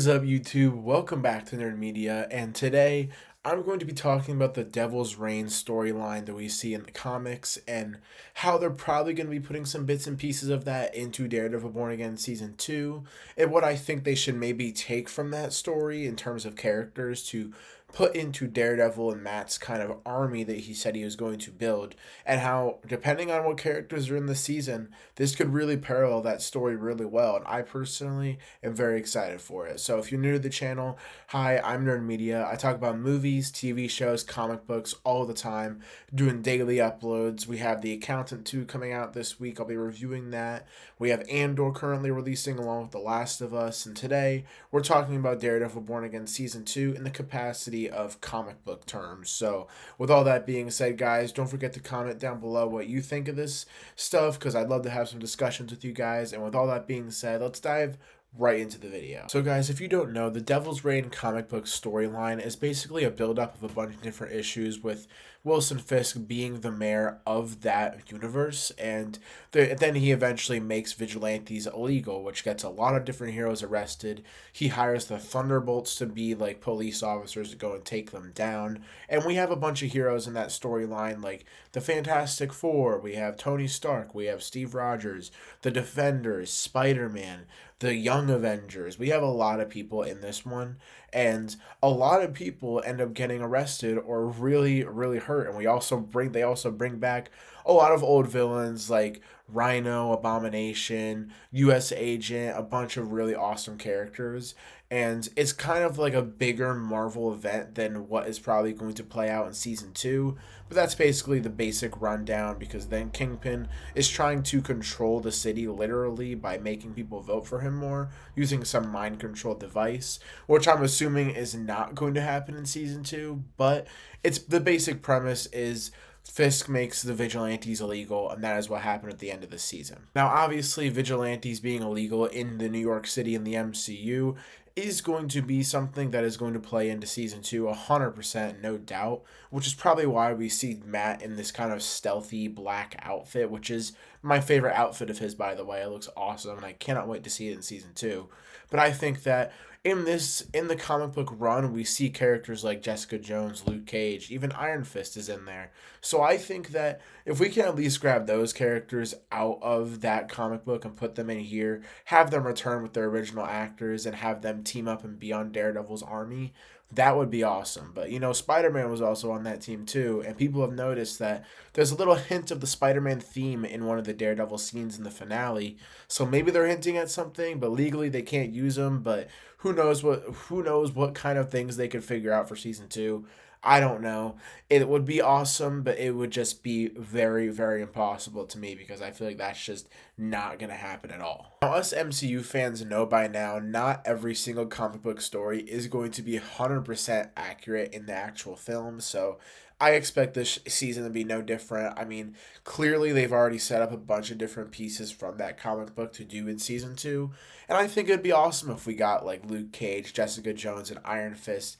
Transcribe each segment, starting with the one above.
What's up, YouTube? Welcome back to Nerd Media, and today I'm going to be talking about the Devil's Reign storyline that we see in the comics and how they're probably going to be putting some bits and pieces of that into Daredevil Born Again Season 2, and what I think they should maybe take from that story in terms of characters to put into Daredevil and Matt's kind of army that he said he was going to build, and how, depending on what characters are in the season, this could really parallel that story really well, and I personally am very excited for it. So if you're new to the channel, hi, I'm Nerd Media. I talk about movies, TV shows, comic books all the time, doing daily uploads. We have The Accountant 2 coming out this week. I'll be reviewing that. We have Andor currently releasing along with The Last of Us. And today we're talking about Daredevil Born Again Season 2 in the capacity of comic book terms. So with all that being said, guys, don't forget to comment down below what you think of this stuff because I'd love to have some discussions with you guys. And with all that being said, let's dive right into the video. So guys, if you don't know, the Devil's Reign comic book storyline is basically a build-up of a bunch of different issues with Wilson Fisk being the mayor of that universe, and then he eventually makes vigilantes illegal, which gets a lot of different heroes arrested. He hires the Thunderbolts to be like police officers to go and take them down, and we have a bunch of heroes in that storyline like the Fantastic Four, we have Tony Stark, we have Steve Rogers, the Defenders, Spider-Man, the Young Avengers. We have a lot of people in this one, and a lot of people end up getting arrested or really hurt. And they also bring back a lot of old villains like Rhino, Abomination, US Agent, a bunch of really awesome characters. And it's kind of like a bigger Marvel event than what is probably going to play out in season 2. But that's basically the basic rundown, because then Kingpin is trying to control the city literally by making people vote for him more using some mind control device, which I'm assuming is not going to happen in season 2. But it's the basic premise is Fisk makes the vigilantes illegal, and that is what happened at the end of the season. Now, obviously, vigilantes being illegal in the New York City in the MCU is going to be something that is going to play into season 2 100%, no doubt, which is probably why we see Matt in this kind of stealthy black outfit, which is my favorite outfit of his, by the way. It looks awesome, and I cannot wait to see it in season 2. But I think that in the comic book run, we see characters like Jessica Jones, Luke Cage, even Iron Fist is in there. So I think that if we can at least grab those characters out of that comic book and put them in here, have them return with their original actors and have them team up and be on Daredevil's army, that would be awesome. But Spider-Man was also on that team too, and people have noticed that there's a little hint of the Spider-Man theme in one of the Daredevil scenes in the finale. So maybe they're hinting at something, but legally they can't use them. But who knows what kind of things they could figure out for season 2. I don't know. It would be awesome, but it would just be very impossible to me, because I feel like that's just not going to happen at all. Now, us MCU fans know by now, not every single comic book story is going to be 100% accurate in the actual film, so I expect this season to be no different. I mean, clearly they've already set up a bunch of different pieces from that comic book to do in season 2, and I think it'd be awesome if we got like Luke Cage, Jessica Jones, and Iron Fist,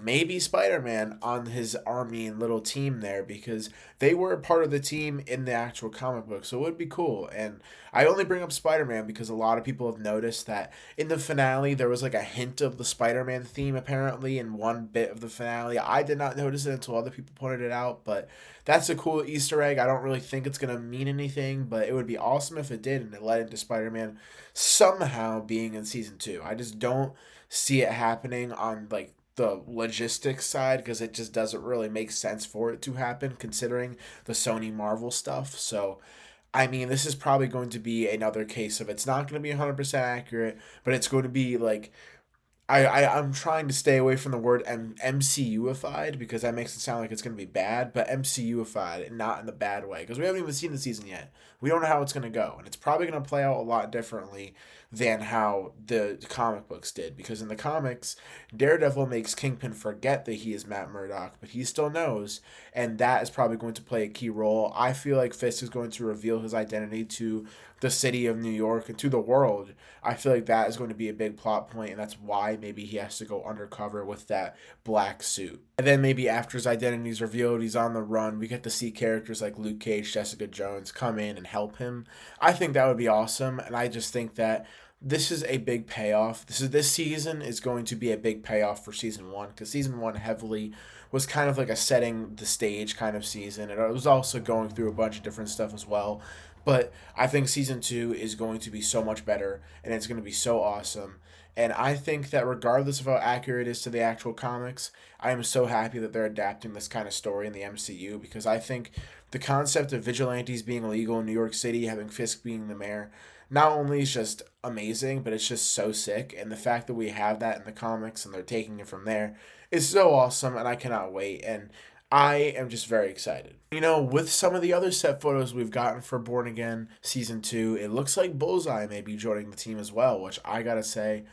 maybe Spider-Man on his army and little team there, because they were a part of the team in the actual comic book, so it would be cool. And I only bring up Spider-Man because a lot of people have noticed that in the finale there was like a hint of the Spider-Man theme apparently in one bit of the finale. I did not notice it until other people pointed it out, but that's a cool Easter egg. I don't really think it's going to mean anything, but it would be awesome if it did and it led into Spider-Man somehow being in season 2. I just don't see it happening on like the logistics side, because it just doesn't really make sense for it to happen considering the Sony Marvel stuff. So I mean, this is probably going to be another case of it's not going to be 100% accurate, but it's going to be like I'm trying to stay away from the word MCUified, because that makes it sound like it's going to be bad, but MCUified, and not in the bad way, because we haven't even seen the season yet. We don't know how it's going to go, and it's probably going to play out a lot differently than how the comic books did, because in the comics, Daredevil makes Kingpin forget that he is Matt Murdock, but he still knows, and that is probably going to play a key role. I feel like Fisk is going to reveal his identity to the city of New York and to the world. I feel like that is going to be a big plot point, and that's why maybe he has to go undercover with that black suit. And then maybe after his identity is revealed, he's on the run. We get to see characters like Luke Cage, Jessica Jones come in and help him. I think that would be awesome, and I just think that this is a big payoff. This season is going to be a big payoff for season one, because season one heavily was kind of like a setting the stage kind of season, and it was also going through a bunch of different stuff as well. But I think season two is going to be so much better, and it's going to be so awesome. And I think that regardless of how accurate it is to the actual comics, I am so happy that they're adapting this kind of story in the MCU, because I think the concept of vigilantes being illegal in New York City, having Fisk being the mayor, not only is just amazing, but it's just so sick. And the fact that we have that in the comics and they're taking it from there is so awesome, and I cannot wait. And I am just very excited. With some of the other set photos we've gotten for Born Again Season 2, it looks like Bullseye may be joining the team as well, which I gotta say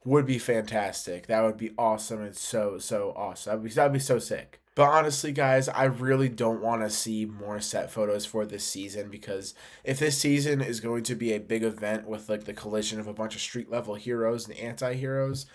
would be fantastic. That would be awesome. It's so, so awesome. That'd be so sick. But honestly, guys, I really don't want to see more set photos for this season, because if this season is going to be a big event with like the collision of a bunch of street level heroes and anti heroes,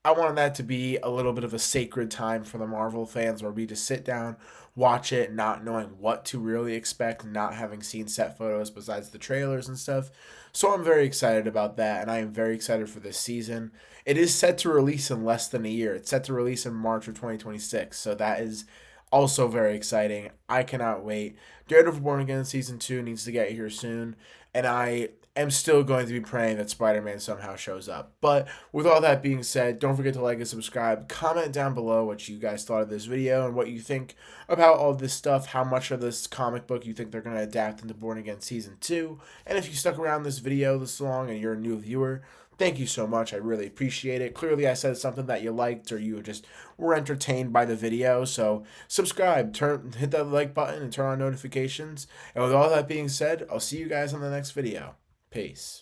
I wanted that to be a little bit of a sacred time for the Marvel fans where we just sit down, watch it, not knowing what to really expect, not having seen set photos besides the trailers and stuff. So I'm very excited about that, and I am very excited for this season. It is set to release in less than a year. It's set to release in March of 2026, so that is also very exciting. I cannot wait. Daredevil Born Again Season 2 needs to get here soon, and I am still going to be praying that Spider-Man somehow shows up. But with all that being said, don't forget to like and subscribe. Comment down below what you guys thought of this video and what you think about all this stuff, how much of this comic book you think they're going to adapt into Born Again Season 2. And if you stuck around this video this long and you're a new viewer, thank you so much. I really appreciate it. Clearly, I said something that you liked, or you just were entertained by the video. So subscribe, hit that like button, and turn on notifications. And with all that being said, I'll see you guys on the next video. Peace.